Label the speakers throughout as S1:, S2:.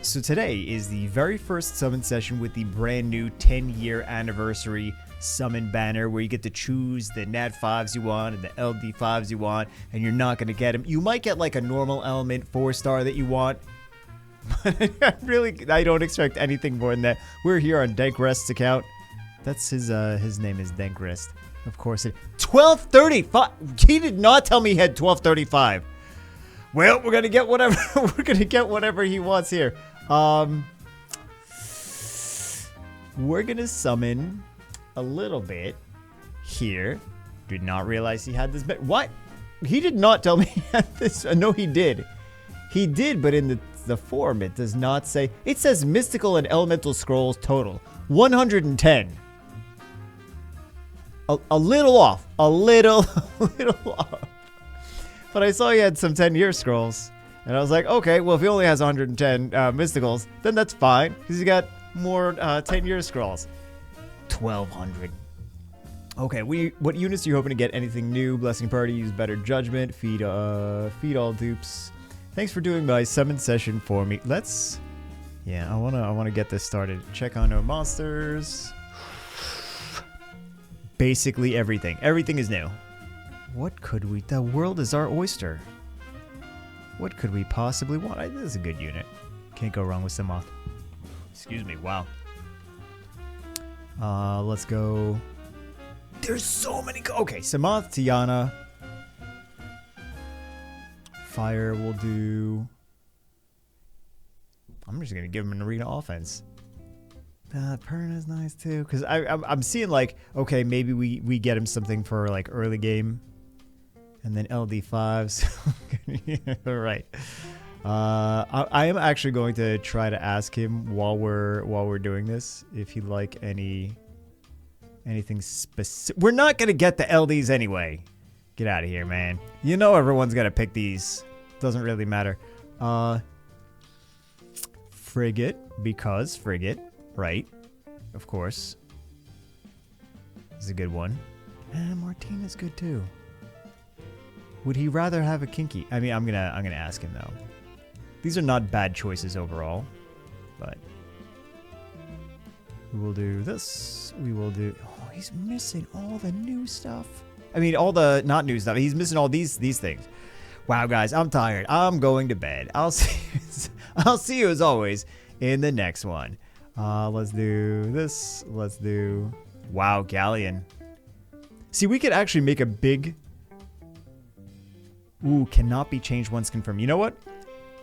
S1: So today is the very first summon session with the brand new 10-year anniversary summon banner where you get to choose the Nat 5s you want and the LD 5s you want, and you're not going to get them. You might get like a normal element 4-star that you want, but I don't expect anything more than that. We're here on Dankrest's account. That's his name is Dankrest. Of course it. 1235. He did not tell me he had 1235. Well, we're gonna get whatever he wants here. We're gonna summon a little bit here. Did not realize he had this. What? He did not tell me he had this. No, he did. He did, but in the form, it does not say. It says mystical and elemental scrolls total 110. A little off. A little off. But I saw he had some 10-year scrolls. And I was like, okay, well, if he only has 110 mysticals, then that's fine. Because he got more 10-year scrolls. 1,200. Okay, what units are you hoping to get? Anything new? Blessing Party, use Better Judgment, feed all dupes. Thanks for doing my summon session for me. Yeah, I wanna get this started. Check on no monsters. Basically everything. Everything is new. What could we... The world is our oyster. What could we possibly want? This is a good unit. Can't go wrong with Samoth. Excuse me. Wow. Let's go... There's so many... Okay, Samoth, Tiana. Fire will do... I'm just going to give him an arena offense. Perna's nice too. Because I'm seeing like... Okay, maybe we get him something for like early game. And then LD5s. Yeah, right. I am actually going to try to ask him while we're doing this if he'd like anything specific. We're not gonna get the LDs anyway. Get out of here, man. You know everyone's gonna pick these. Doesn't really matter. Frigate, because frigate, right? Of course. This is a good one. And Martina's good too. Would he rather have a kinky? I mean, I'm gonna ask him though. These are not bad choices overall, but we will do this. We will do. Oh, he's missing all the new stuff. I mean, all the not new stuff. He's missing all these things. Wow, guys, I'm tired. I'm going to bed. I'll see you as always in the next one. Let's do this. Let's do. Wow, Galleon. See, we could actually make a big. Ooh, cannot be changed once confirmed. You know what?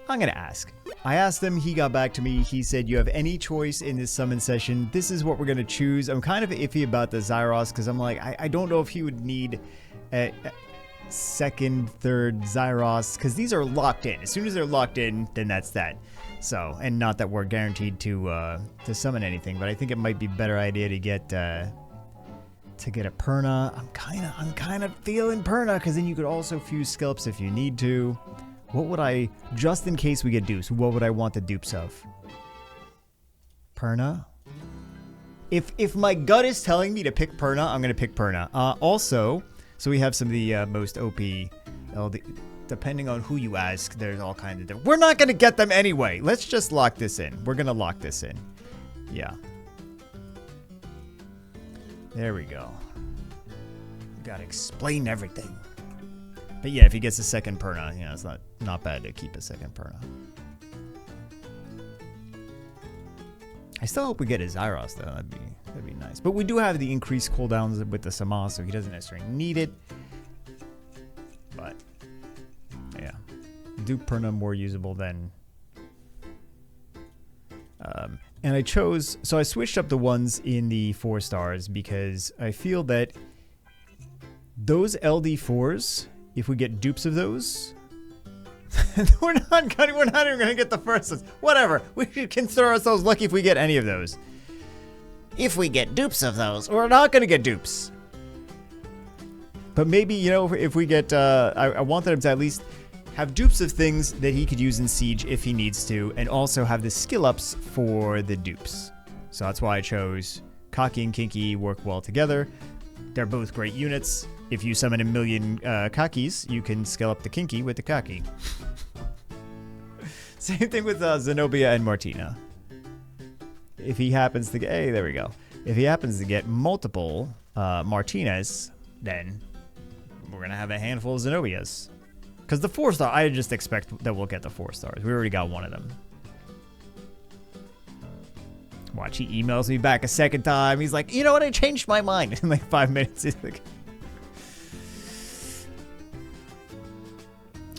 S1: I'm going to ask. I asked him. He got back to me. He said, you have any choice in this summon session. This is what we're going to choose. I'm kind of iffy about the Zyros because I'm like, I don't know if he would need a second, third Zyros because these are locked in. As soon as they're locked in, then that's that. So, and not that we're guaranteed to summon anything, but I think it might be a better idea to get a Perna. I'm kind of feeling Perna because then you could also fuse Skelps if you need to. What would I, just in case we get dupes, what would I want the dupes of? Perna? If my gut is telling me to pick Perna, I'm going to pick Perna. Also, so we have some of the most OP LD. Depending on who you ask, there's all kinds of different. We're not going to get them anyway. Let's just lock this in. We're going to lock this in. Yeah. There we go. Gotta explain everything. But yeah, if he gets a second Perna, you know, it's not bad to keep a second Perna. I still hope we get his Zyros though. That'd be nice. But we do have the increased cooldowns with the Samoth, so he doesn't necessarily need it. But yeah, Duke Perna more usable than. And I chose, so I switched up the ones in the 4 stars because I feel that those LD4s, if we get dupes of those, we're not even gonna get the first ones. Whatever, we should consider ourselves lucky if we get any of those. If we get dupes of those, we're not gonna get dupes. But maybe, you know, if we get, I wanted him to at least have dupes of things that he could use in Siege if he needs to, and also have the skill ups for the dupes. So that's why I chose Kaki and Kinky work well together. They're both great units. If you summon a million Kakis, you can scale up the Kinky with the Kaki. Same thing with Zenobia and Martina. If he happens to get... Hey, there we go. If he happens to get multiple Martinez, then we're going to have a handful of Zenobias. Because the 4-star, I just expect that we'll get the 4 stars. We already got one of them. Watch, he emails me back a second time. He's like, you know what? I changed my mind in like 5 minutes. He's like...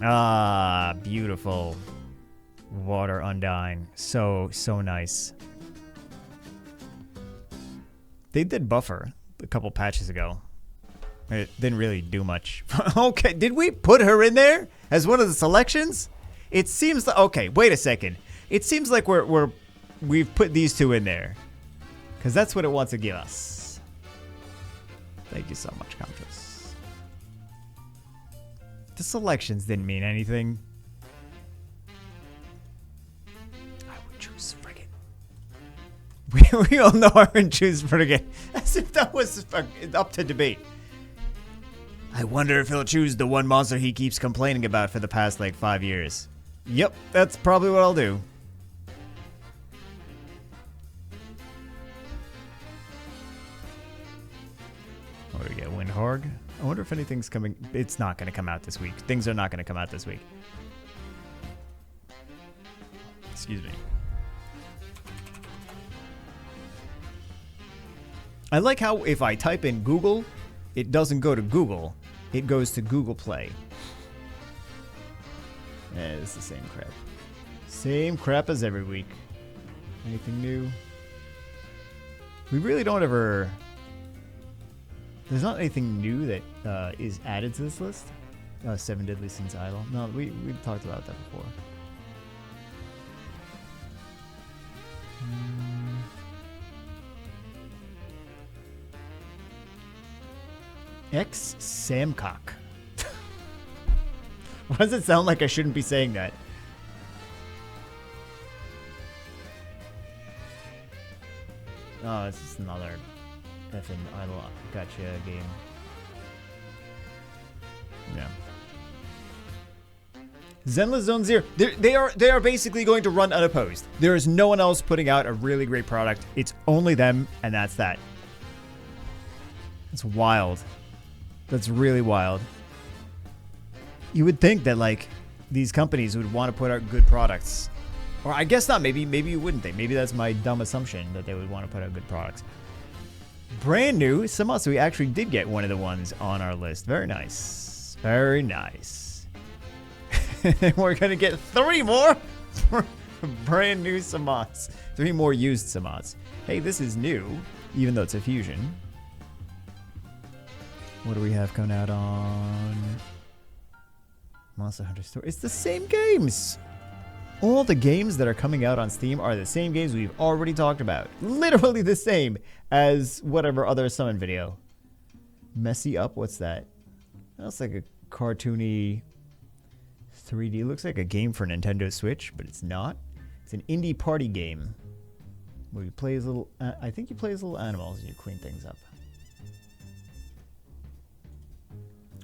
S1: Ah, beautiful. Water Undyne. So nice. They did buffer a couple patches ago. It didn't really do much. Okay, did we put her in there as one of the selections? It seems like... Okay, wait a second. It seems like we've put these two in there. Because that's what it wants to give us. Thank you so much, Contras. The selections didn't mean anything. I would choose Frigate. We all know I would choose Frigate. As if that was up to debate. I wonder if he'll choose the one monster he keeps complaining about for the past, like, 5 years. Yep, that's probably what I'll do. What do we get? Windhorg? I wonder if anything's coming. It's not going to come out this week. Things are not going to come out this week. Excuse me. I like how if I type in Google, it doesn't go to Google. It goes to Google Play. Yeah, it's the same crap. Same crap as every week. Anything new? We really don't ever... There's not anything new that is added to this list. 7 Deadly Sins Idol. No, we've talked about that before. X Samcock. Why does it sound like I shouldn't be saying that? Oh, it's just another effing idol gotcha game. Yeah. Zenless Zone Zero. They are basically going to run unopposed. There is no one else putting out a really great product. It's only them, and that's that. It's wild. That's really wild. You would think that, like, these companies would want to put out good products. Or I guess not. Maybe you wouldn't think. Maybe that's my dumb assumption that they would want to put out good products. Brand new Samasu. We actually did get one of the ones on our list. Very nice. Very nice. We're going to get 3 more brand new Samats. 3 more used Samats. Hey, this is new, even though it's a fusion. What do we have coming out on Monster Hunter Story? It's the same games. All the games that are coming out on Steam are the same games we've already talked about. Literally the same as whatever other summon video. Messy Up, what's that? That's like a cartoony 3D. Looks like a game for Nintendo Switch, but it's not. It's an indie party game where you play as little... I think you play as little animals and you clean things up.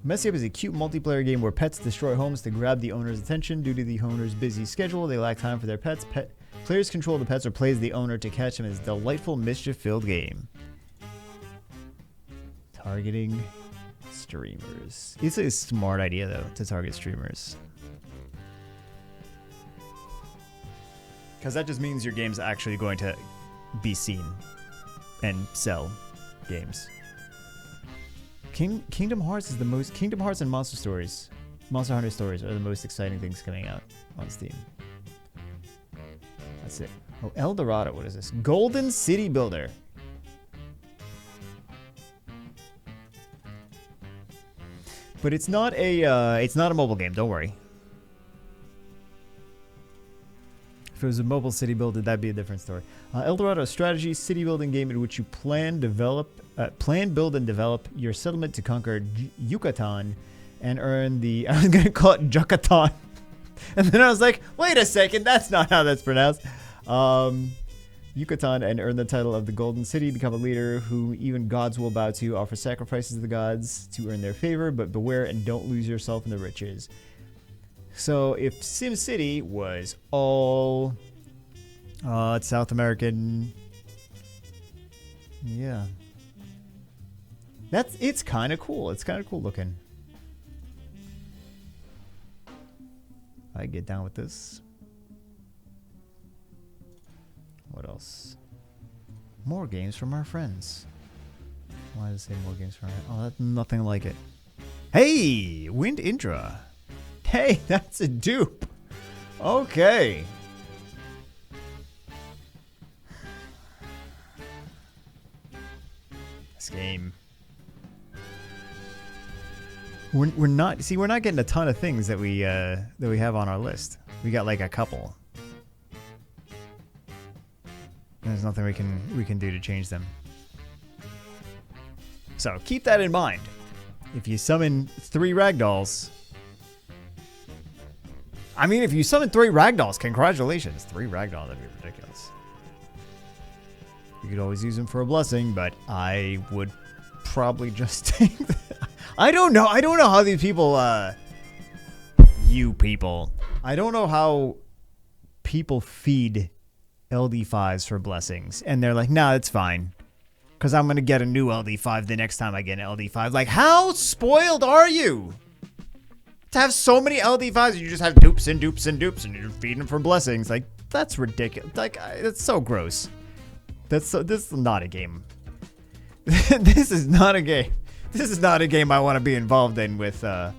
S1: Messy Up is a cute multiplayer game where pets destroy homes to grab the owner's attention. Due to the owner's busy schedule, they lack time for their pets. Players control the pets or play as the owner to catch them in this delightful, mischief-filled game. Targeting streamers. It's a smart idea, though, to target streamers. Because that just means your game's actually going to be seen and sell games. Kingdom Hearts is the most... Kingdom Hearts and Monster Hunter Stories are the most exciting things coming out on Steam. That's it. Oh, El Dorado, what is this? Golden City Builder. But it's not a mobile game, don't worry. If it was a mobile city builder, that'd be a different story. El Dorado, a strategy city building game in which you plan, build, and develop your settlement to conquer Yucatan and earn the... I was going to call it Yucatan. And then I was like, wait a second, that's not how that's pronounced. Yucatan and earn the title of the Golden City, become a leader who even gods will bow to, offer sacrifices to the gods to earn their favor, but beware and don't lose yourself in the riches. So if SimCity was all South American, yeah, it's kind of cool. It's kind of cool looking. I get down with this. What else? More games from our friends. Why does it say more games from our friends? Oh, that's nothing like it. Hey, Wind Indra. Hey, that's a dupe. Okay. This game. We're not getting a ton of things that we have on our list. We got like a couple. There's nothing we can do to change them. So keep that in mind. If you summon 3 ragdolls, I mean, if you summon 3 ragdolls, congratulations. 3 ragdolls, that'd be ridiculous. You could always use them for a blessing, but I would probably just take that. I don't know how these people, you people, I don't know how people feed LD5s for blessings. And they're like, nah, it's fine. Because I'm going to get a new LD5 the next time I get an LD5. Like, how spoiled are you? To have so many LD5s and you just have dupes and dupes and dupes and you're feeding them for blessings. Like, that's ridiculous. Like, that's so gross. This is not a game. This is not a game. This is not a game I want to be involved in with, I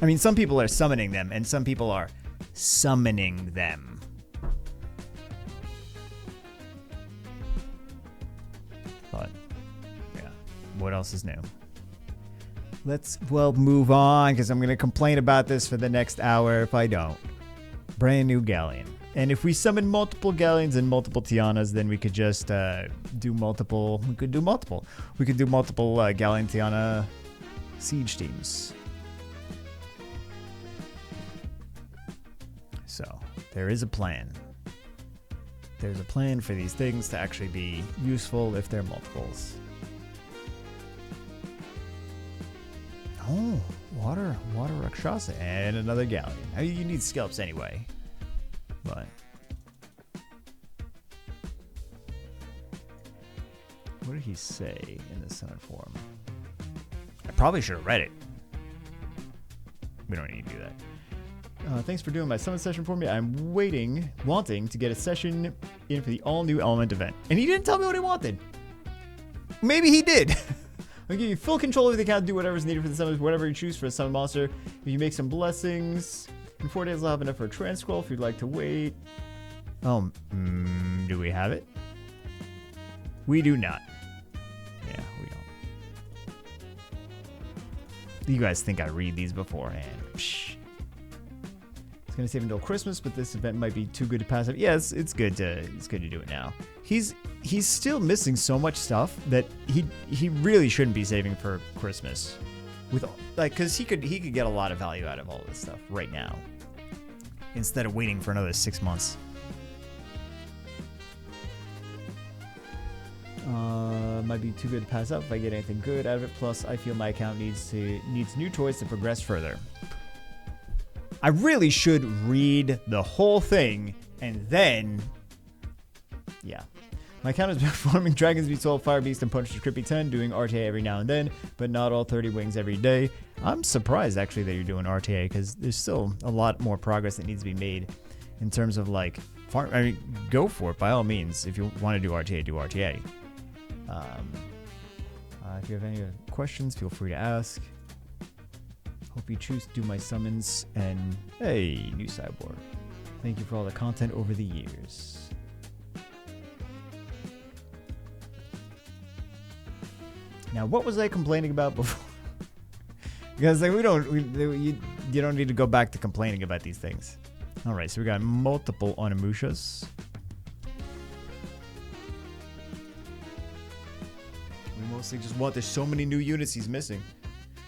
S1: mean, some people are summoning them and some people are summoning them. But, yeah. What else is new? Let's, move on, because I'm going to complain about this for the next hour if I don't. Brand new Galleon. And if we summon multiple Galleons and multiple Tianas, then we could just do multiple... We could do multiple Galleon Tiana siege teams. So, there is a plan. There's a plan for these things to actually be useful if they're multiples. Oh, water Rakshasa and another Galleon. I mean, you need scalps anyway. But what did he say in the summon form? I probably should have read it. We don't need to do that. Thanks for doing my summon session for me. I'm wanting to get a session in for the all-new element event. And he didn't tell me what he wanted. Maybe he did. I'll give you full control of the account to do whatever's needed for the summons, whatever you choose for a summon monster. If you make some blessings, in 4 days I'll have enough for a transcroll if you'd like to wait. Oh, do we have it? We do not. Yeah, we don't. You guys think I read these beforehand. Psh. It's gonna save until Christmas, but this event might be too good to pass up. Yes, it's good to do it now. He's still missing so much stuff that he really shouldn't be saving for Christmas. With like, because he could get a lot of value out of all this stuff right now, instead of waiting for another 6 months. Might be too good to pass up if I get anything good out of it. Plus, I feel my account needs new toys to progress further. I really should read the whole thing and then, yeah. My account has been performing Dragons Beast 12, Fire Beast, and Punch to Crippy 10, doing RTA every now and then, but not all 30 wings every day. I'm surprised actually that you're doing RTA, because there's still a lot more progress that needs to be made in terms of like farm. I mean, go for it by all means. If you want to do RTA, do RTA. If you have any questions, feel free to ask. Hope you choose to do my summons. And hey, new cyborg. Thank you for all the content over the years. Now, what was I complaining about before? Because like, you don't need to go back to complaining about these things. All right, so we got multiple Onimushas. We mostly just want. There's so many new units he's missing.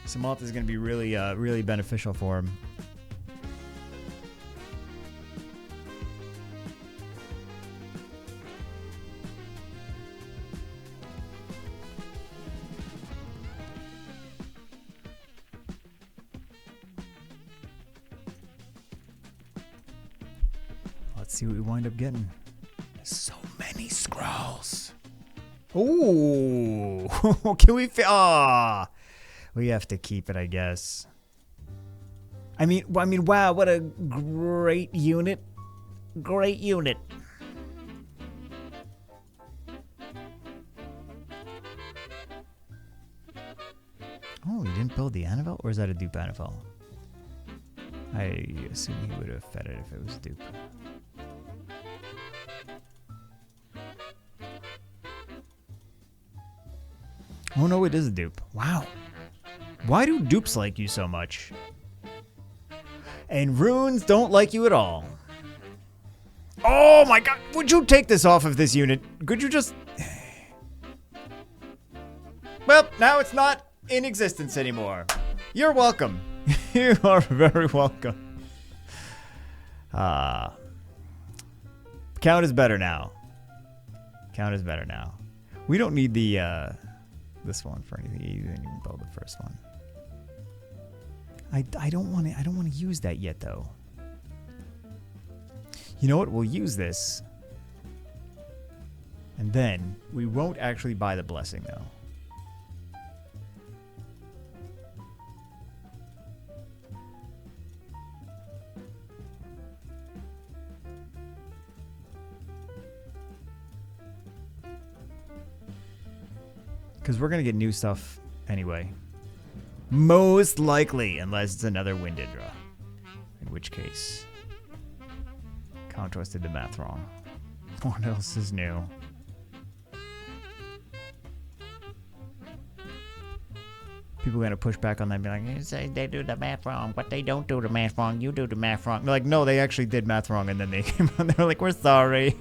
S1: Samantha is going to be really, really beneficial for him. let's see what we wind up getting. So many scrolls. Ooh. Can we... we have to keep it, I guess. I mean, wow, what a great unit. Great unit. Oh, he didn't build the Annabelle? Or is that a dupe Annabelle? I assume he would have fed it if it was dupe. Oh no, it is a dupe. Wow. Why do dupes like you so much? And runes don't like you at all. Oh my god, would you take this off of this unit? Could you just... Well, now it's not in existence anymore. You're welcome. You are very welcome. Count is better now. Count is better now. We don't need the this one for anything. You didn't even build the first one. I don't want to use that yet though. You know what? We'll use this. And then we won't actually buy the blessing though. Because we're going to get new stuff anyway. Most likely, unless it's another Windidra. In which case, Count did the math wrong. What else is new? People are going to push back on that and be like, say they do the math wrong, but they don't do the math wrong. You do the math wrong. They're like, no, they actually did math wrong. And then they came on, they were like, we're sorry.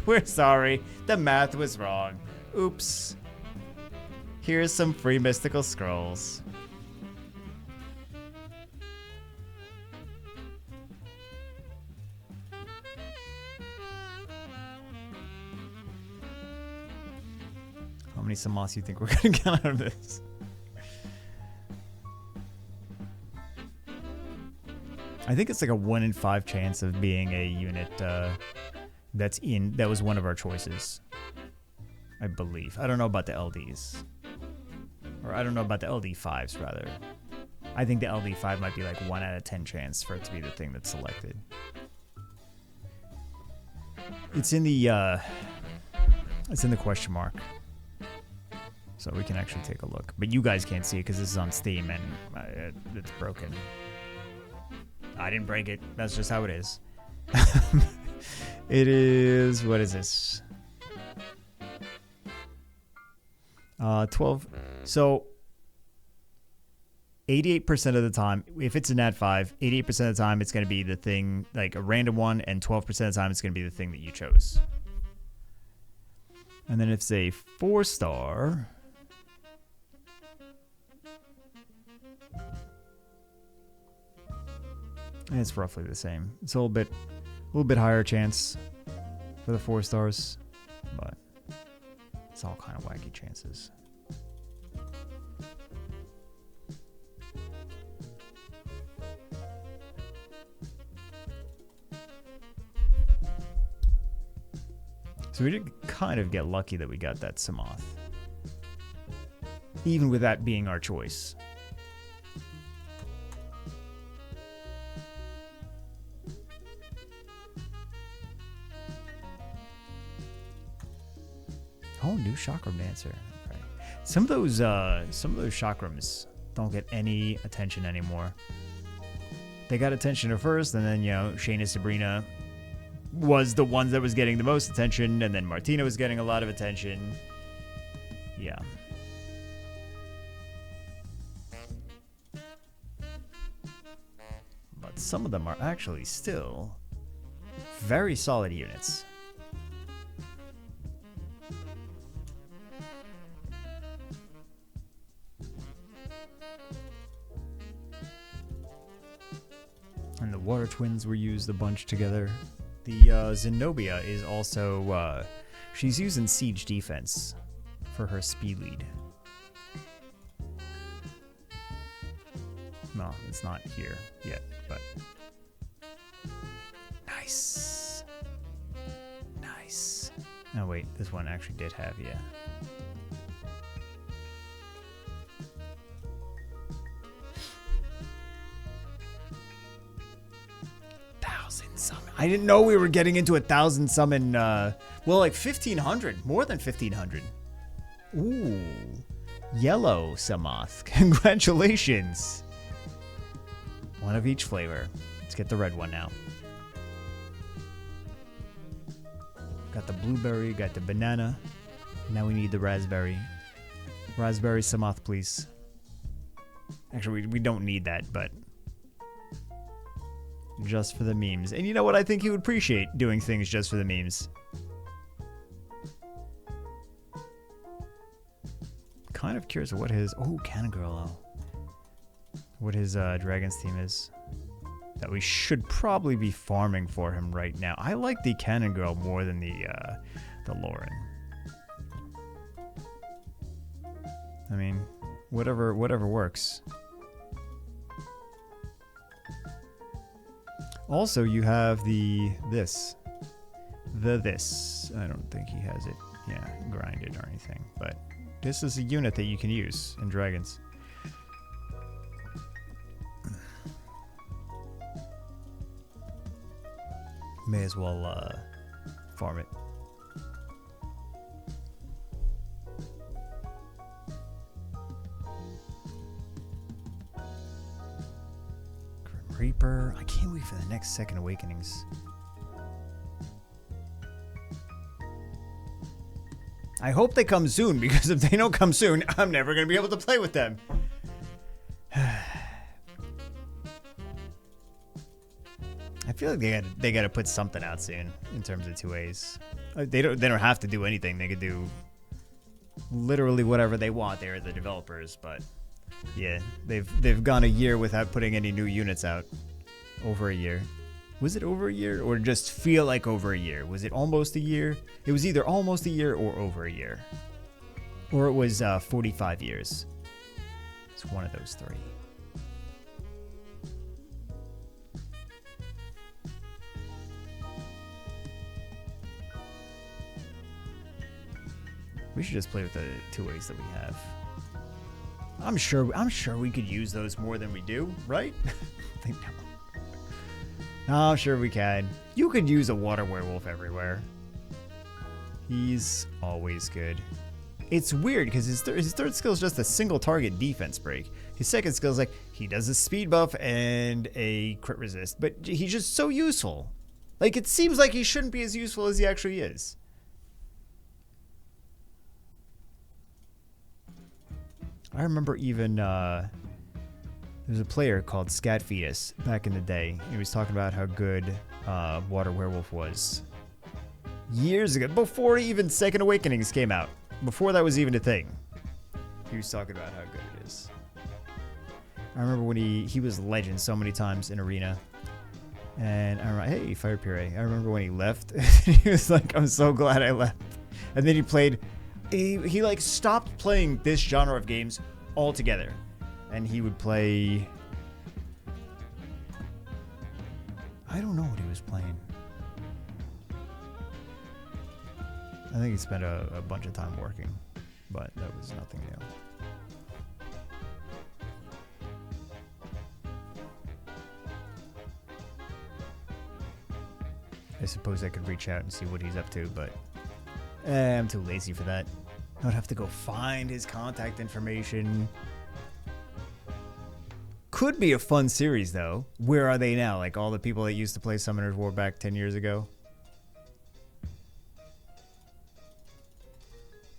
S1: We're sorry. The math was wrong. Oops. Here's some free mystical scrolls. How many Samas you think we're gonna get out of this? I think it's like a 1 in 5 chance of being a unit that was one of our choices. I believe. I don't know about the LDs. Or I don't know about the LD5s, rather. I think the LD5 might be like 1 out of 10 chance for it to be the thing that's selected. It's in the question mark. So we can actually take a look. But you guys can't see it because this is on Steam and it's broken. I didn't break it. That's just how it is. It is... What is this? 12. So 88% of the time, if it's a Nat 5, 88% of the time it's going to be the thing, like a random one, and 12% of the time it's going to be the thing that you chose. And then if it's a 4-star, it's roughly the same. It's a little bit higher chance for the 4 stars, but it's all kind of wacky chances. So we did kind of get lucky that we got that Samoth. Even with that being our choice. Oh, new Chakram Dancer. Okay. Some of those Chakrams don't get any attention anymore. They got attention at first, and then, you know, Shayna Sabrina was the one that was getting the most attention, and then Martina was getting a lot of attention. Yeah. But some of them are actually still very solid units. And the Water Twins were used a bunch together. The Zenobia is also, she's using Siege Defense for her speed lead. No, it's not here yet, but... Nice! Oh wait, this one actually did have, yeah. Summon. I didn't know we were getting into 1,000 summon, well, like 1,500. More than 1,500. Ooh. Yellow Samoth. Congratulations. One of each flavor. Let's get the red one now. Got the blueberry, got the banana. Now we need the raspberry. Raspberry Samoth, please. Actually, we don't need that, but... just for the memes. And you know what? I think he would appreciate doing things just for the memes. Kind of curious what his... oh, Cannon Girl. What his Dragon's theme is. That we should probably be farming for him right now. I like the Cannon Girl more than the Lauren. I mean, whatever works. Also, you have this. I don't think he has it, grinded or anything. But this is a unit that you can use in Dragons. May as well farm it. Reaper. I can't wait for the next Second Awakenings. I hope they come soon, because if they don't come soon, I'm never going to be able to play with them. I feel like they got to put something out soon in terms of 2As. They don't have to do anything. They could do literally whatever they want. They're the developers, but yeah, they've gone a year without putting any new units out. Over a year. Was it over a year or just feel like over a year? Was it almost a year? It was either almost a year or over a year. Or it was 45 years. It's one of those three. We should just play with the 2As that we have. I'm sure we could use those more than we do, right? I think no. I'm sure we can. You could use a water werewolf everywhere. He's always good. It's weird because his third skill is just a single target defense break. His second skill is like he does a speed buff and a crit resist, but he's just so useful. Like it seems like he shouldn't be as useful as he actually is. I remember even there was a player called Scat Fetus back in the day. He was talking about how good Water Werewolf was years ago, before even Second Awakenings came out. Before that was even a thing. He was talking about how good it is. I remember when he was legend so many times in Arena. And I remember, hey, Fire Puree. I remember when he left. He was like, I'm so glad I left. And then he played, he like stopped playing this genre of games altogether. And he would play, I don't know what he was playing. I think he spent a bunch of time working, but that was nothing new. I suppose I could reach out and see what he's up to, but I'm too lazy for that. I would have to go find his contact information. Could be a fun series, though. Where are they now? Like all the people that used to play Summoner's War back 10 years ago?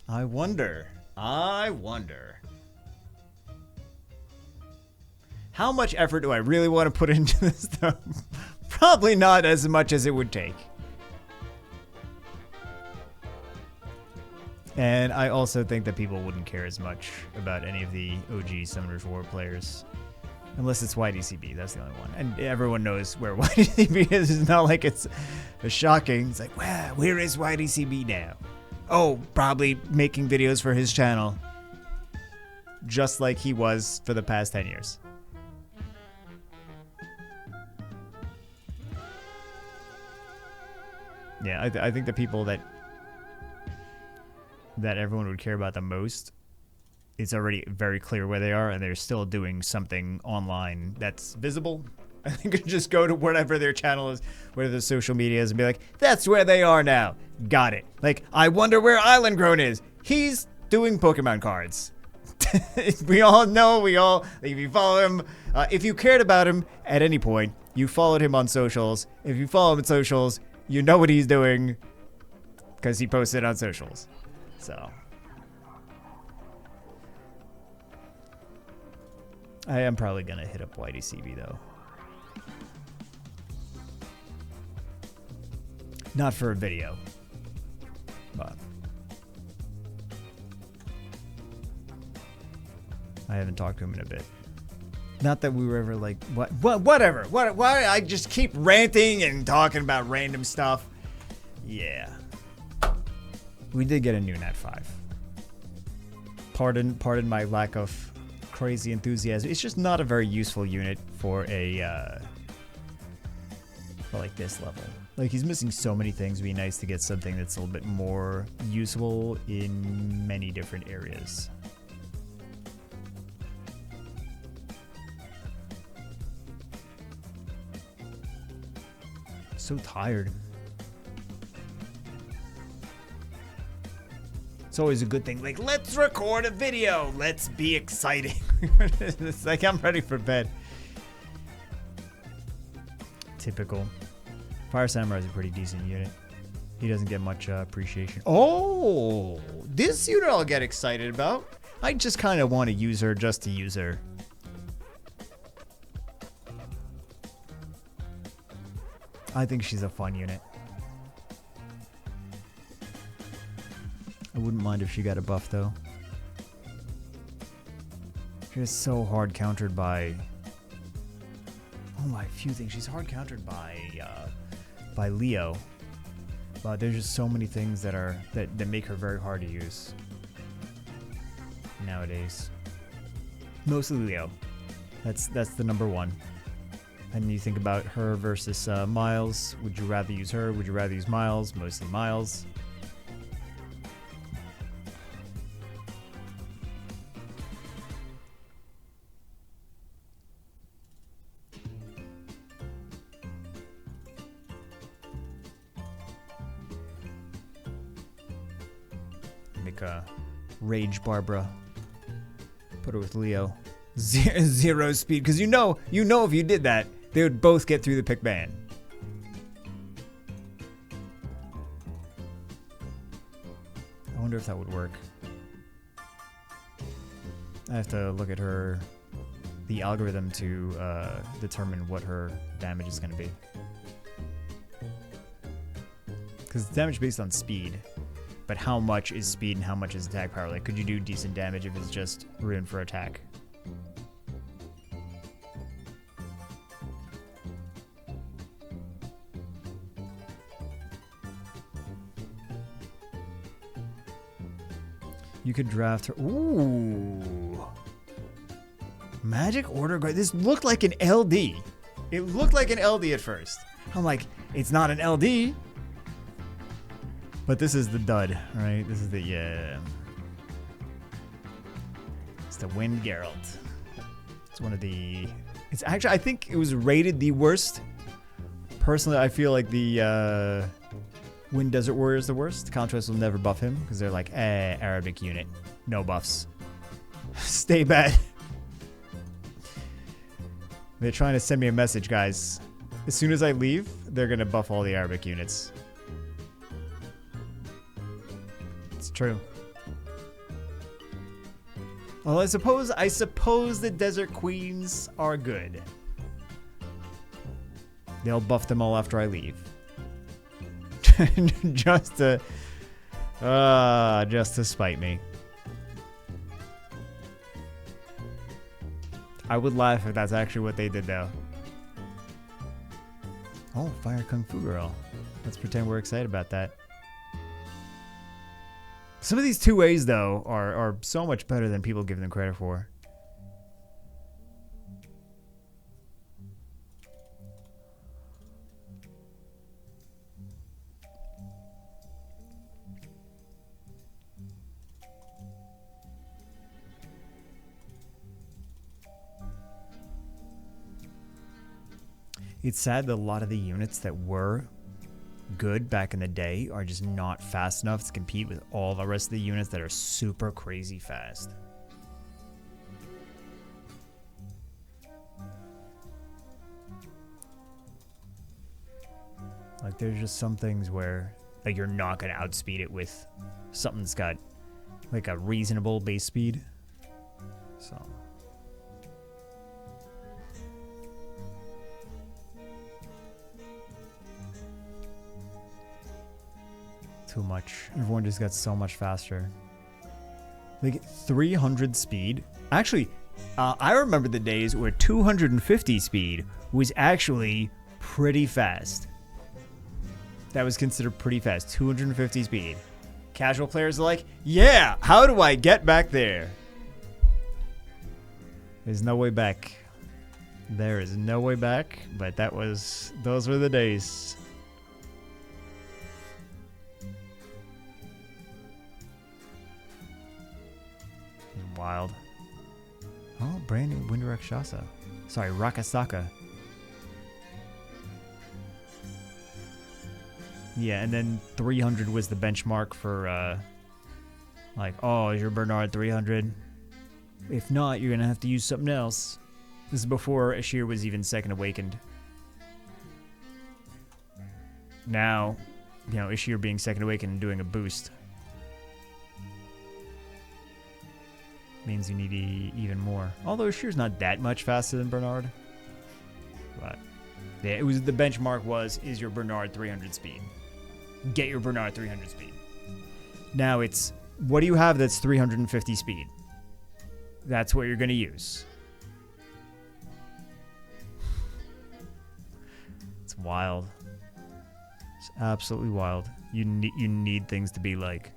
S1: I wonder. How much effort do I really want to put into this, though? Probably not as much as it would take. And I also think that people wouldn't care as much about any of the OG Summoner's War players. Unless it's YDCB, that's the only one. And everyone knows where YDCB is. It's not like it's shocking. It's like, wow, where is YDCB now? Oh, probably making videos for his channel. Just like he was for the past 10 years. Yeah, I think the people that that everyone would care about the most, it's already very clear where they are, and they're still doing something online that's visible. I think you could just go to whatever their channel is, whatever their social media is, and be like, that's where they are now. Got it. Like, I wonder where Island Grown is. He's doing Pokemon cards. We all know, if you follow him, if you cared about him at any point, you followed him on socials. If you follow him on socials, you know what he's doing because he posted on socials. So I am probably going to hit up Whitey CB though. Not for a video, but I haven't talked to him in a bit. Not that we were ever like, whatever. Why I just keep ranting and talking about random stuff. Yeah. We did get a new Nat 5. Pardon my lack of crazy enthusiasm. It's just not a very useful unit for a, for like this level. Like, he's missing so many things. It'd be nice to get something that's a little bit more useful in many different areas. So tired. It's always a good thing. Like, let's record a video. Let's be exciting. It's like, I'm ready for bed. Typical. Fire Samurai is a pretty decent unit. He doesn't get much appreciation. Oh, this unit I'll get excited about. I just kind of want to use her just to use her. I think she's a fun unit. I wouldn't mind if she got a buff though. She's so hard countered by... Oh my, few things. She's hard countered by Leo. But there's just so many things that are that make her very hard to use nowadays. Mostly Leo. That's the number one. And you think about her versus Miles. Would you rather use her? Would you rather use Miles? Mostly Miles. Make a Rage Barbara. Put her with Leo. Zero speed, because you know if you did that, they would both get through the pick ban. I wonder if that would work. I have to look at the algorithm to determine what her damage is going to be. Because it's damage based on speed, but how much is speed and how much is attack power? Like, could you do decent damage if it's just Rune for attack? You could draft her. Ooh. Magic Order Guard. This looked like an LD. It looked like an LD at first. I'm like, it's not an LD. But this is the dud, right? This is the, yeah. It's the Wind Geralt. It's one of the... It's actually, I think it was rated the worst. Personally, I feel like the... Wind Desert Warrior is the worst. Contrast will never buff him because they're like, Arabic unit. No buffs. Stay bad. They're trying to send me a message, guys. As soon as I leave, they're going to buff all the Arabic units. It's true. Well, I suppose the Desert Queens are good. They'll buff them all after I leave. just to spite me. I would laugh if that's actually what they did though. Oh, Fire Kung Fu Girl. Let's pretend we're excited about that. Some of these 2As though are so much better than people give them credit for. It's sad that a lot of the units that were good back in the day are just not fast enough to compete with all the rest of the units that are super crazy fast. Like, there's just some things where, like, you're not going to outspeed it with something that's got, like, a reasonable base speed. So. Too much. Everyone just got so much faster. Like, 300 speed. Actually, I remember the days where 250 speed was actually pretty fast. That was considered pretty fast. 250 speed. Casual players are like, yeah, how do I get back there? There's no way back. There is no way back, but those were the days. Wild. Oh, brand new Wind Rakshasa. Sorry, Rakasaka. Yeah, and then 300 was the benchmark for, like, oh, is your Bernard 300? If not, you're going to have to use something else. This is before Ashir was even Second Awakened. Now, you know, Ashir being Second Awakened and doing a boost means you need even more. Although Ashir's not that much faster than Bernard. But, yeah, it was the benchmark is your Bernard 300 speed. Get your Bernard 300 speed. Now it's, what do you have that's 350 speed? That's what you're going to use. It's wild. It's absolutely wild. You need things to be like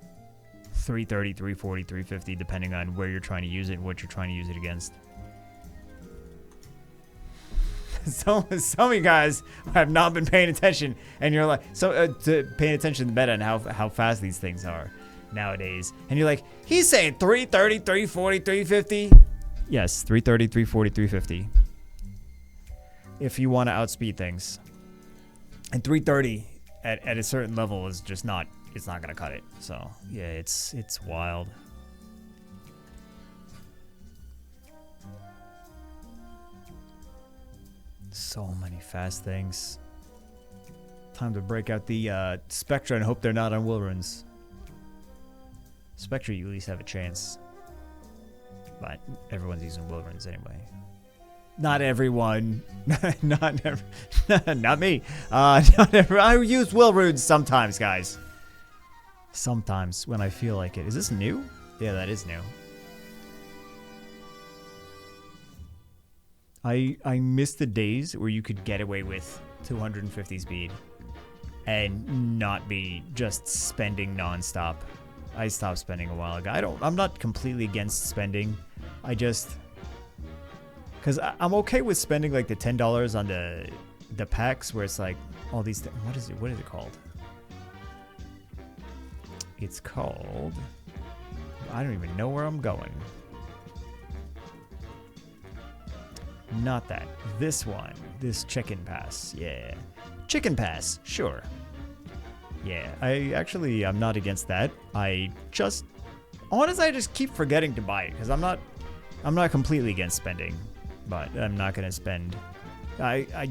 S1: 330, 340, 350, depending on where you're trying to use it and what you're trying to use it against. Some of you guys have not been paying attention, and you're like, to paying attention to the meta and how fast these things are nowadays. And you're like, he's saying 330, 340, 350. Yes, 330, 340, 350. If you want to outspeed things. And 330 at a certain level is just not, it's not going to cut it. So, yeah, it's wild. So many fast things. Time to break out the Spectra and hope they're not on will runes. Spectra, you at least have a chance. But everyone's using will runes anyway. Not everyone. not me. Not every, I use will runes sometimes, guys. Sometimes when I feel like it. Is this new? Yeah, that is new. I miss the days where you could get away with 250 speed and not be just spending nonstop. I stopped spending a while ago. I'm not completely against spending. I just, because I'm okay with spending like the $10 on the packs where it's like all these things. What is it called? It's called, I don't even know where I'm going. Not that. This one. This chicken pass. Yeah. Chicken pass. Sure. Yeah. I'm not against that. Honestly, I just keep forgetting to buy it because I'm not completely against spending, but I'm not going to spend. I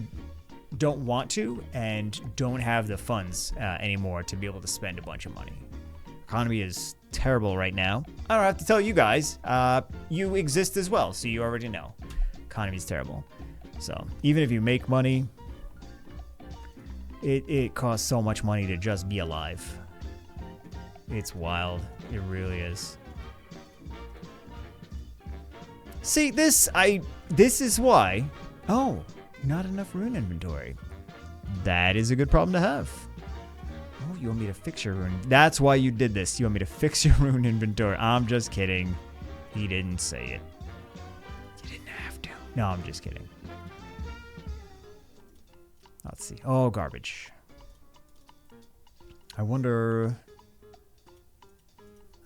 S1: don't want to and don't have the funds anymore to be able to spend a bunch of money. Economy is terrible right now. I don't have to tell you guys. You exist as well, so you already know. Economy's terrible. So even if you make money, it costs so much money to just be alive. It's wild. It really is. See, this is why. Oh, not enough rune inventory. That is a good problem to have. Oh, you want me to fix your rune? That's why you did this. You want me to fix your rune inventory? I'm just kidding. He didn't say it. You didn't have to. No, I'm just kidding. Let's see. Oh, garbage. I wonder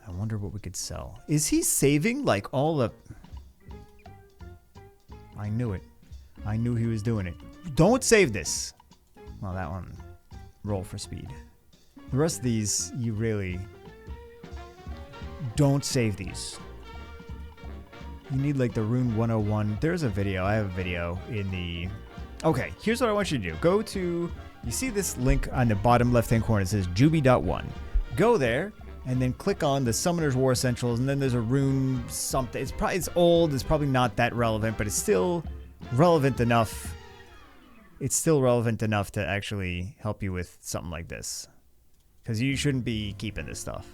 S1: what we could sell. Is he saving like all the... I knew it. I knew he was doing it. Don't save this. Well, that one. Roll for speed. The rest of these, you really don't save these. You need like the Rune 101. There's a video. I have a video in the... Okay, here's what I want you to do. Go to... You see this link on the bottom left-hand corner. It says Juby.1. Go there, and then click on the Summoner's War Essentials, and then there's a Rune something. It's old. It's probably not that relevant, but it's still relevant enough. It's still relevant enough to actually help you with something like this. Because you shouldn't be keeping this stuff.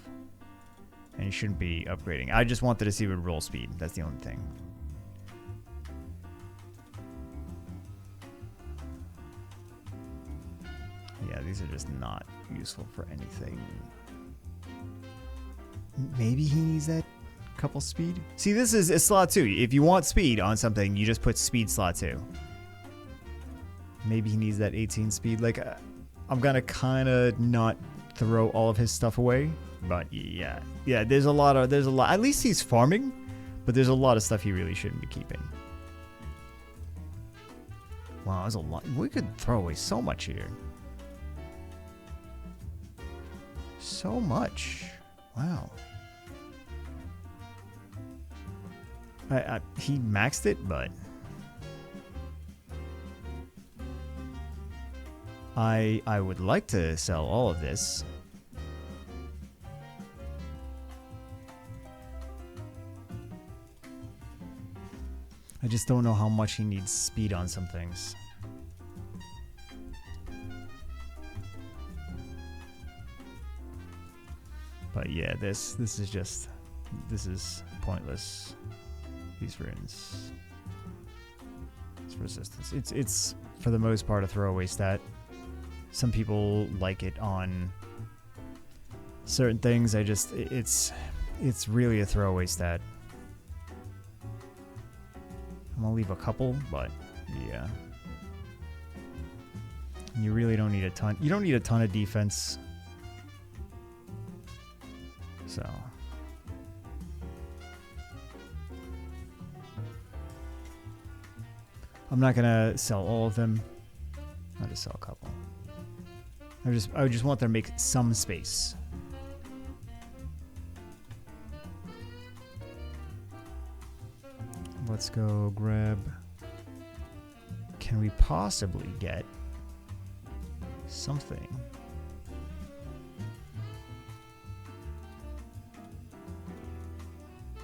S1: And you shouldn't be upgrading. I just wanted to see with roll speed. That's the only thing. Yeah, these are just not useful for anything. Maybe he needs that couple speed. See, this is a slot 2. If you want speed on something, you just put speed slot 2. Maybe he needs that 18 speed. Like, I'm gonna kind of not throw all of his stuff away. But yeah, there's a lot. At least he's farming, but there's a lot of stuff he really shouldn't be keeping. Wow, there's a lot. We could throw away so much here. So much. Wow. He maxed it, but I would like to sell all of this. I just don't know how much he needs speed on some things. But yeah, this is pointless. These runes. It's resistance. It's for the most part a throwaway stat. Some people like it on certain things. It's really a throwaway stat. I'm gonna leave a couple, but yeah. You really don't need a ton. You don't need a ton of defense. So. I'm not gonna sell all of them. I'll just sell a couple. I just want them to make some space. Let's go grab... Can we possibly get something?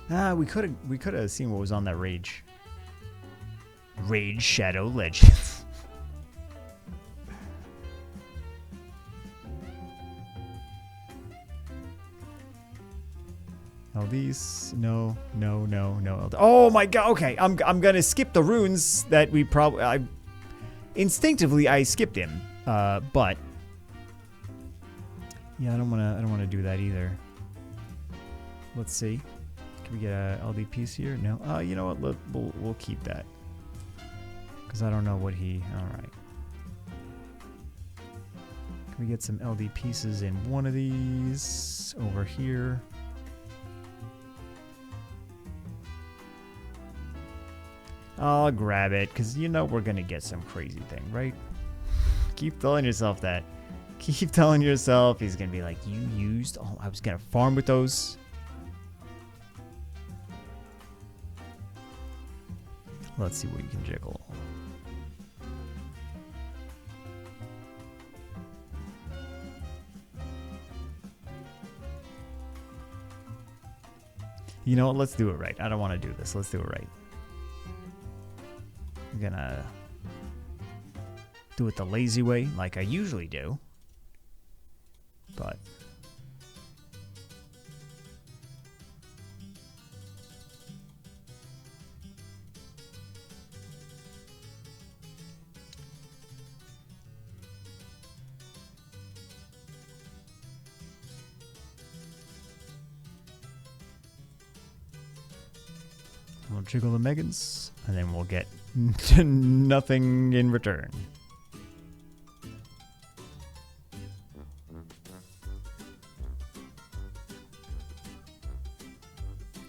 S1: We could have seen what was on that Rage. Rage Shadow Legends. These no. Oh my god. Okay, I'm gonna skip the runes that we probably. Instinctively I skipped him, but yeah, I don't wanna do that either. Let's see. Can we get a LD piece here? No. You know what? We'll keep that because I don't know what he. All right. Can we get some LD pieces in one of these over here? I'll grab it, because you know we're going to get some crazy thing, right? Keep telling yourself that. Keep telling yourself he's going to be like, you used... Oh, I was going to farm with those. Let's see what you can jiggle. You know what? Let's do it right. I don't want to do this. Let's do it right. I'm gonna do it the lazy way, like I usually do. But we'll jiggle the Megans, and then we'll get nothing in return.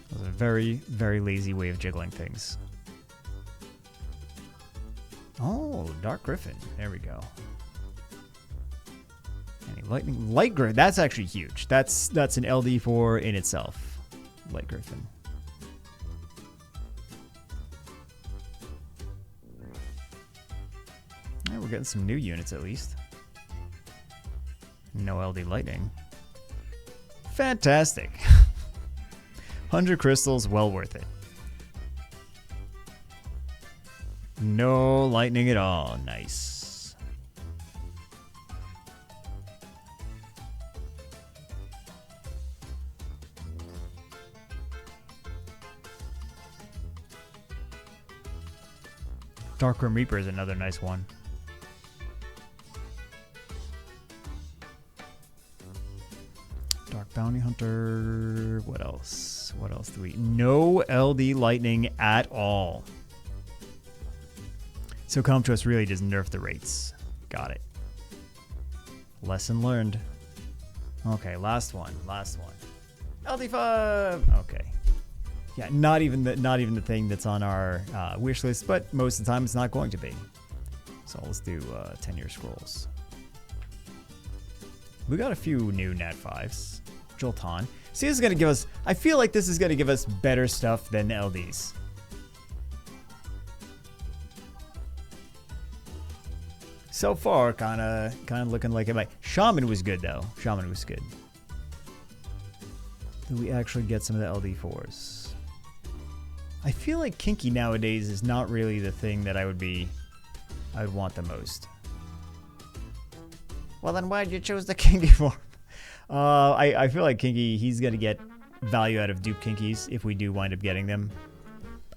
S1: That was a very, very lazy way of jiggling things. Oh, Dark Griffin. There we go. Any lightning? Light Griffin. That's actually huge. That's an LD4 in itself. Light Griffin. Yeah, we're getting some new units at least. No LD lightning. Fantastic. 100 crystals, well worth it. No lightning at all. Nice. Darkroom Reaper is another nice one. Dark Bounty Hunter. What else? What else do we... No LD lightning at all. So Come To Us really just nerfed the rates. Got it. Lesson learned. Okay, last one. Last one. LD5. Okay. Yeah, not even the thing that's on our wish list, but most of the time it's not going to be. So let's do 10-year scrolls. We got a few new Nat 5s. Jolton. See, this is going to give us... I feel like this is going to give us better stuff than the LDs. So far, kind of looking like it might. Shaman was good, though. Shaman was good. Did we actually get some of the LD4s? I feel like Kinky nowadays is not really the thing that I would want the most. Well, then why'd you choose the Kinky form? I feel like Kinky, he's going to get value out of dupe Kinkies if we do wind up getting them.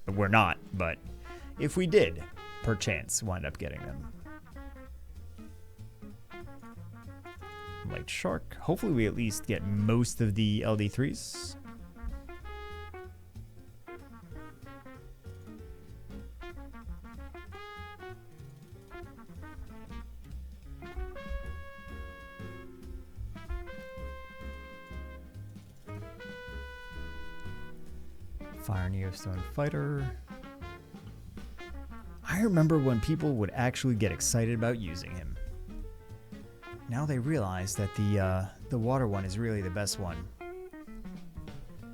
S1: We're not, but if we did, perchance, wind up getting them. Light Shark. Hopefully we at least get most of the LD3s. Fire Neostone Fighter. I remember when people would actually get excited about using him. Now they realize that the water one is really the best one.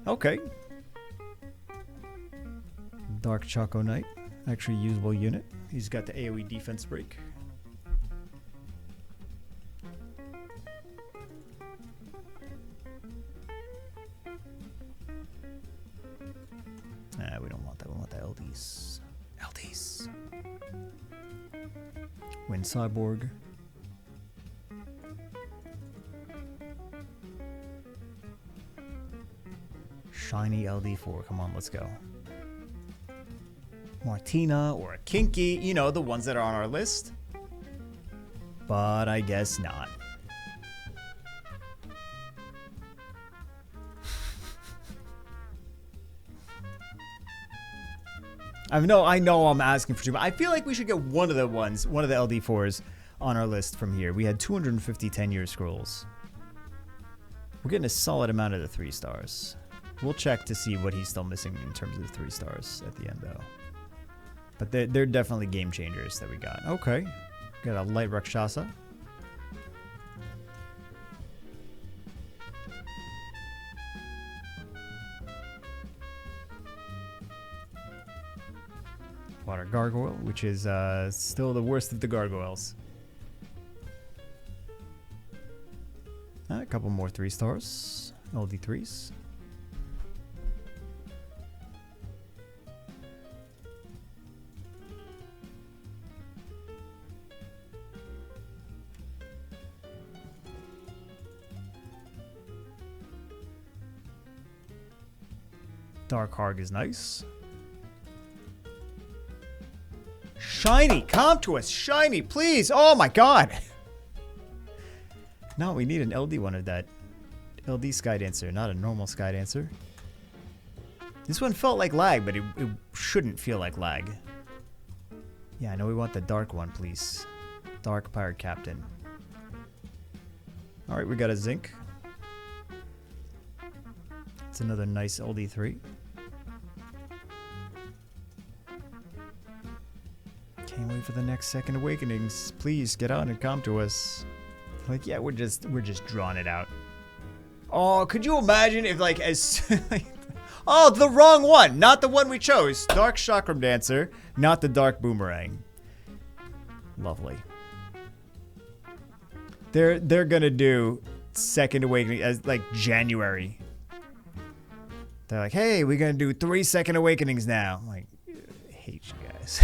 S1: Okay. Dark Choco Knight. Actually usable unit. He's got the AoE defense break. We don't want that. We want the LDs. LDs. Wind Cyborg. Shiny LD4. Come on, let's go. Martina or a Kinky. You know, the ones that are on our list. But I guess not. I know I'm asking for too much. I feel like we should get one of the LD4s on our list from here. We had 250 10-year scrolls. We're getting a solid amount of the 3 stars. We'll check to see what he's still missing in terms of the 3 stars at the end, though. But they're definitely game changers that we got. Okay. Got a Light Rakshasa. Water Gargoyle, which is still the worst of the gargoyles. A couple more 3 stars. LD3s. Dark Harg is nice. Shiny! Come to us! Shiny, please! Oh my god! No, we need an LD one of that. LD Sky Dancer, not a normal Sky Dancer. This one felt like lag, but it shouldn't feel like lag. Yeah, I know we want the dark one, please. Dark Pirate Captain. Alright, we got a Zinc. It's another nice LD3. Can we wait for the next second awakenings. Please get on and come to us. Like, yeah, we're just drawing it out. Oh, could you imagine if like oh, the wrong one, not the one we chose. Dark Chakram Dancer, not the Dark Boomerang. Lovely. They're gonna do second awakening as like January. They're like, hey, we're gonna do 3 second awakenings now. I'm like, I hate you guys.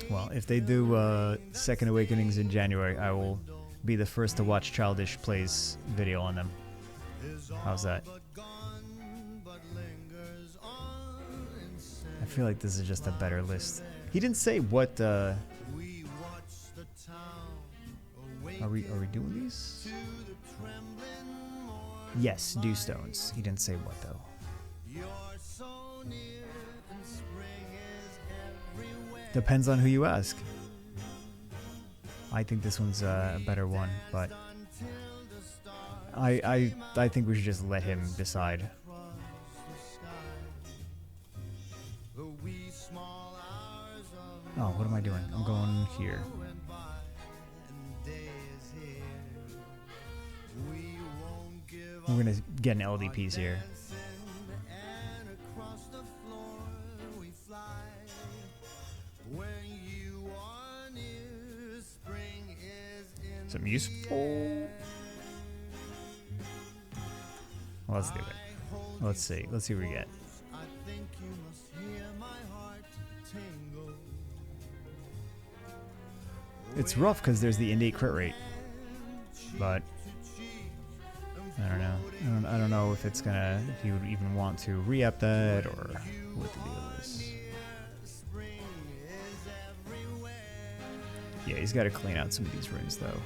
S1: Well, if they do second awakenings in January, I will be the first to watch Childish Play's video on them. How's that? I feel like this is just a better list. He didn't say what. Are we doing these? Yes, dew stones. He didn't say what though. Depends on who you ask. I think this one's a better one, but I think we should just let him decide. Oh, what am I doing? I'm going here. We're gonna get an LDPs here. Some useful. Well, let's do it. Let's see. Let's see what we get. It's rough because there's the innate crit rate, but I don't know. I don't know if it's gonna. If you would even want to re-up that or what the deal is. Yeah, he's got to clean out some of these runes though.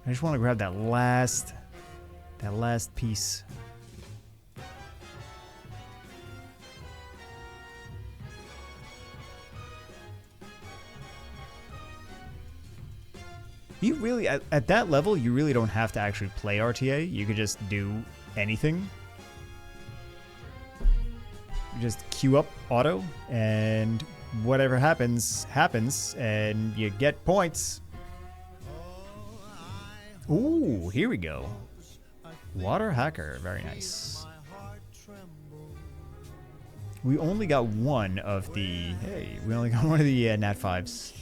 S1: I just want to grab that last piece. You really, at that level, you really don't have to actually play RTA. You could just do anything. You just queue up auto, and whatever happens, happens, and you get points. Ooh, here we go. Water Hacker, very nice. We only got one of the, we only got one of the Nat 5s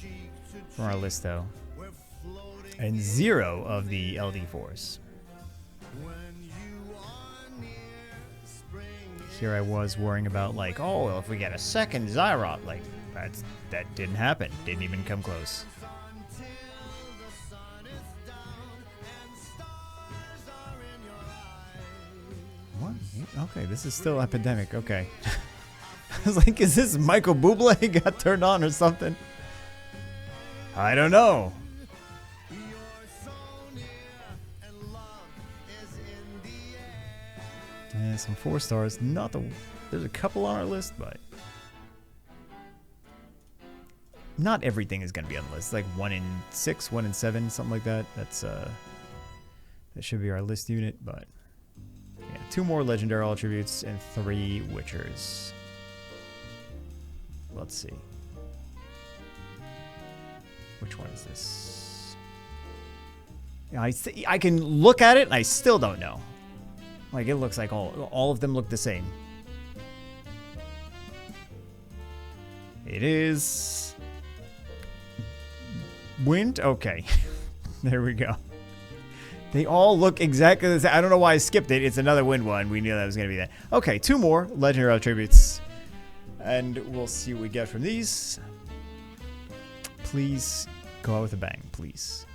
S1: from our list though. And 0 of the LD4s. Here I was worrying about like, oh, well, if we get a second Zyrot, like that didn't happen. Didn't even come close. What? Okay, this is still Epidemic. Okay. I was like, is this Michael Bublé got turned on or something? I don't know. And some 4 stars. Not the. There's a couple on our list, but not everything is gonna be on the list. Like 1 in 6, 1 in 7, something like that. That's that should be our list unit, but. Yeah, 2 more legendary attributes and 3 witchers. Let's see. Which one is this? Yeah, I can look at it and I still don't know. Like it looks like all of them look the same. It is Wind. Okay, there we go. They all look exactly the same. I don't know why I skipped it. It's another Wind one. We knew that was going to be that. Okay, 2 more legendary attributes. And we'll see what we get from these. Please go out with a bang, please.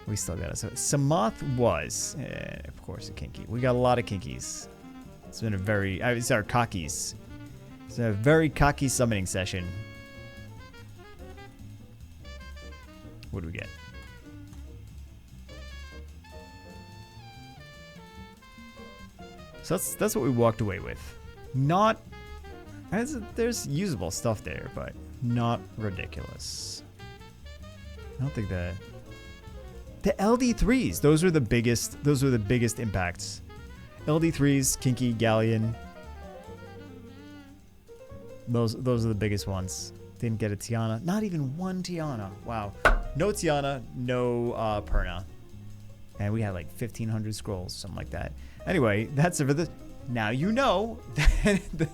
S1: We still got it. So Samoth was, of course, a kinky. We got a lot of kinkies. It's been a very, it's our cockies. It's a very cocky summoning session. What do we get? So that's what we walked away with. Not, there's usable stuff there, but not ridiculous. I don't think the LD3s. Those are the biggest. Those are the biggest impacts. LD3s, Kinky, Galleon. Those are the biggest ones. Didn't get a Tiana. Not even one Tiana. Wow. No Tiana, no Perna. And we had like 1,500 scrolls, something like that. Anyway, that's it for the... Now you know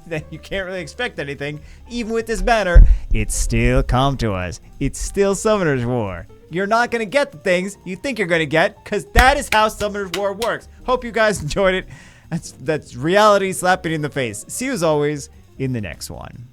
S1: that you can't really expect anything. Even with this banner, it's still come to us. It's still Summoner's War. You're not going to get the things you think you're going to get, because that is how Summoner's War works. Hope you guys enjoyed it. That's reality slapping in the face. See you as always in the next one.